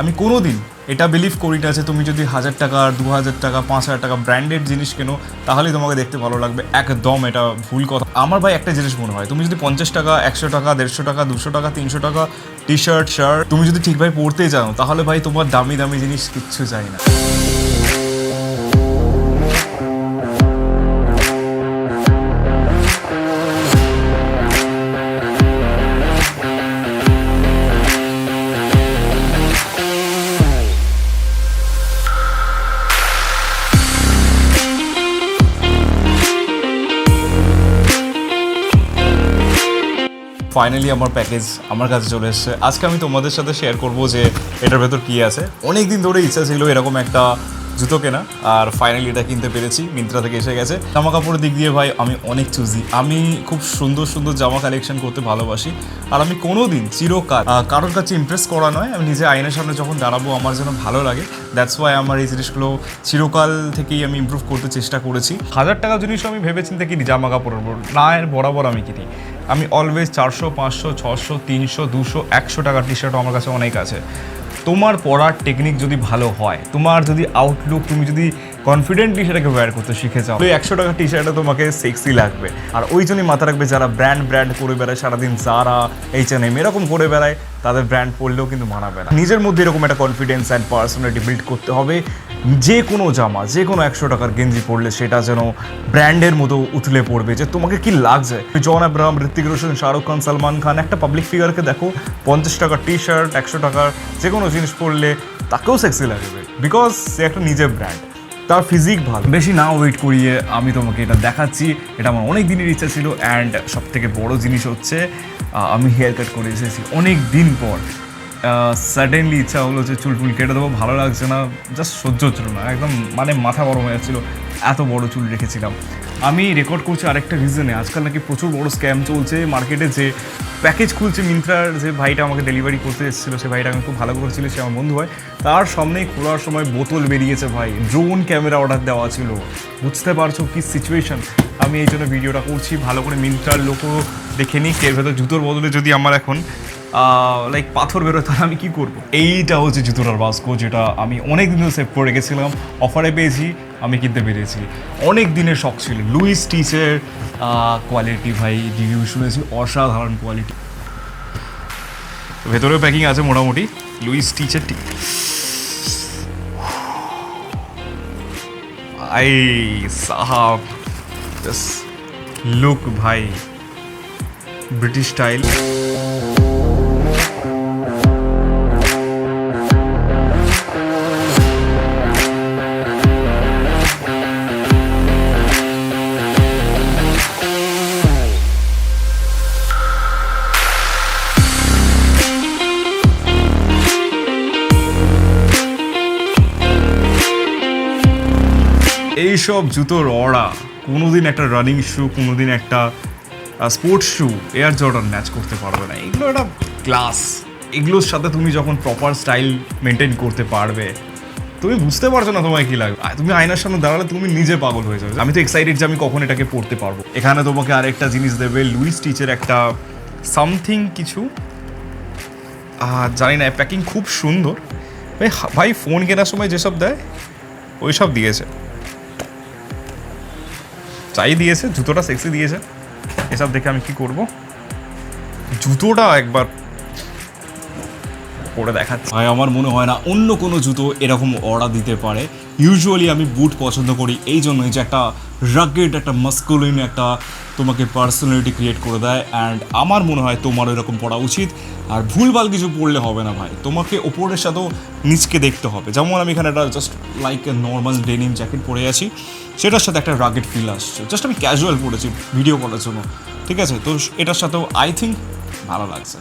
আমি কোনো দিন এটা বিলিভ করি না যে তুমি যদি 1000 টাকা 2000 টাকা 5000 টাকা ব্র্যান্ডেড জিনিস কেনো তাহলেই তোমাকে দেখতে ভালো লাগবে। একদম এটা ভুল কথা। আমার ভাই একটা জিনিস মনে হয়, তুমি যদি 50 টাকা 100 টাকা 150 টাকা 200 টাকা 300 টাকা টি শার্ট তুমি যদি ঠিকভাবে পরতে চাও তাহলে ভাই তোমার দামি দামি জিনিস কিচ্ছু চাই না। ফাইনালি আমার প্যাকেজ আমার কাছে চলে এসেছে। আজকে আমি তোমাদের সাথে শেয়ার করব যে এটার ভেতর কী আছে। অনেক দিন ধরে ইচ্ছা ছিল এরকম একটা জুতো কেনা, আর ফাইনালি এটা কিনতে পেরেছি। মিন্ত্রা থেকে এসে গেছে। জামা কাপড়ের দিক দিয়ে ভাই আমি অনেক চুজি। আমি খুব সুন্দর সুন্দর জামা কালেকশন করতে ভালোবাসি, আর আমি কোনো দিন চিরকাল কারোর কাছে ইমপ্রেস করা নয়, আমি নিজে আয়নার সামনে যখন দাঁড়াবো আমার যেন ভালো লাগে। দ্যাটস ওয়াই আমার এই জিনিসগুলো চিরকাল থেকেই আমি ইমপ্রুভ করতে চেষ্টা করেছি। 1000 টাকা জিনিসও আমি ভেবেচিন্তে কিনি জামা কাপড়ের উপর না, এর বরাবর আমি কিনি। আমি অলওয়েজ 400 500 600 300 200 100 টাকার টি শার্টও আমার কাছে অনেক আছে। তোমার পড়ার টেকনিক যদি ভালো হয়, তোমার যদি আউটলুক, তুমি যদি কনফিডেন্টলি সেটাকে ওয়্যার করতে শিখে যাও, ওই 100 টাকার টি শার্টে তোমাকে সেক্সি লাগবে। আর ওই জন্যই মাথা রাখবে যারা ব্র্যান্ড করে বেড়ায় সারাদিন, যারা H&M এরকম করে বেড়ায়, তাদের ব্র্যান্ড পড়লেও কিন্তু মানাবে না। নিজের মধ্যে এরকম একটা কনফিডেন্স অ্যান্ড পার্সোনালিটি বিল্ড করতে হবে। যে কোনো জামা, যে কোনো 100 টাকার গেঞ্জি পরলে সেটা যেন ব্র্যান্ডের মতো উথলে পড়বে, যে তোমাকে কি লাগছে। জন আব্রাহাম, ঋত্বিক রোশন, শাহরুখ খান, সালমান খান, একটা পাবলিক ফিগারকে দেখো 50 টাকার টি শার্ট 100 টাকার যে কোনো জিনিস পরলে তাকেও সেক্সি লাগবে, বিকজ সে একটা নিজের ব্র্যান্ড, তার ফিজিক ভালো। বেশি না ওয়েট করিয়ে আমি তোমাকে এটা দেখাচ্ছি। এটা আমার অনেক দিনের ইচ্ছা ছিল, অ্যান্ড সব থেকে বড় জিনিস হচ্ছে আমি হেয়ার কাট করে এসেছি অনেক দিন পর। সাডেনলি ইচ্ছা হলো যে চুল কেটে দেবো, ভালো লাগছে না, জাস্ট সহ্য হচ্ছিল না, একদম মানে মাথা গরম হয়ে যাচ্ছিলো, এত বড় চুল রেখেছিলাম। আমি রেকর্ড করছি আরেকটা রিজনে, আজকাল নাকি প্রচুর বড় স্ক্যাম চলছে মার্কেটে। যে প্যাকেজ খুলছে মিন্ত্রার, যে ভাইটা আমাকে ডেলিভারি করতে এসেছিলো, সে ভাইটা আমি খুব ভালো করেছিল, সে আমার বন্ধু হয়, তার সামনেই খোলার সময় বোতল বেরিয়েছে ভাই, ড্রোন ক্যামেরা অর্ডার দেওয়া ছিল। বুঝতে পারছো কি সিচুয়েশন। আমি এই জন্য ভিডিওটা করছি, ভালো করে মিন্ত্রার লোকও দেখে নিই। এর ভেতর জুতোর বদলে যদি আমার এখন লাইক পাথর বেরোয় তাহলে আমি কী করবো। এইটা হচ্ছে জুতোটার বাস্কো, যেটা আমি অনেক দিন সেভ করে রেখেছিলাম, অফারে পেয়েছি, আমি কিনতে পেরেছি। অনেক দিনের শখ ছিল। লুইস স্টিচের কোয়ালিটি ভাই রিভিউ শুনেছি, অসাধারণ কোয়ালিটি। ভেতরেও প্যাকিং আছে মোটামুটি। লুইস স্টিচের ভাই সাহাব, লুক ভাই ব্রিটিশ স্টাইল। এইসব জুতোর অড়া কোনোদিন একটা রানিং শু, কোনোদিন একটা sports shoe, air Jordan match করতে পারবে না। এগুলো একটা ক্লাস। এগুলোর সাথে তুমি যখন প্রপার স্টাইল মেনটেন করতে পারবে, তুমি বুঝতে পারছো না তোমায় কী লাগবে। তুমি আয়নার সামনে দাঁড়ালে তুমি নিজে পাগল হয়ে যাবে। আমি তো এক্সাইটেড যে আমি কখন এটাকে পড়তে পারবো। এখানে তোমাকে আরেকটা জিনিস দেবে, লুইস স্টিচের একটা সামথিং কিছু, জানি না, প্যাকিং খুব সুন্দর ভাই। ফোন কেনার সময় যেসব দেয় ওই সব দিয়েছে, চাই দিয়েছে, জুতোটা সেক্সি দিয়েছে। এসব দেখে আমি কি করব, জুতোটা একবার পরে দেখাচ্ছি। ভাই আমার মনে হয় না অন্য কোনো জুতো এরকম অর্ডার দিতে পারে। ইউজুয়ালি আমি বুট পছন্দ করি এই জন্যই যে একটা রাগেড, একটা মাস্কুলিন, একটা তোমাকে পার্সোনালিটি ক্রিয়েট করে দেয়। অ্যান্ড আমার মনে হয় তোমার এরকম পড়া উচিত। আর ভুলভাল কিছু পড়লে হবে না ভাই, তোমাকে ওপরের সাথেও নিচকে দেখতে হবে। যেমন আমি এখানে একটা just like a normal denim jacket পরে আছি, সেটার সাথে একটা রাগেড ফিল আসছে। জাস্ট আমি ক্যাজুয়াল পরেছি ভিডিও করার জন্য, ঠিক আছে? তো এটার সাথেও আই থিঙ্ক ভালো লাগছে।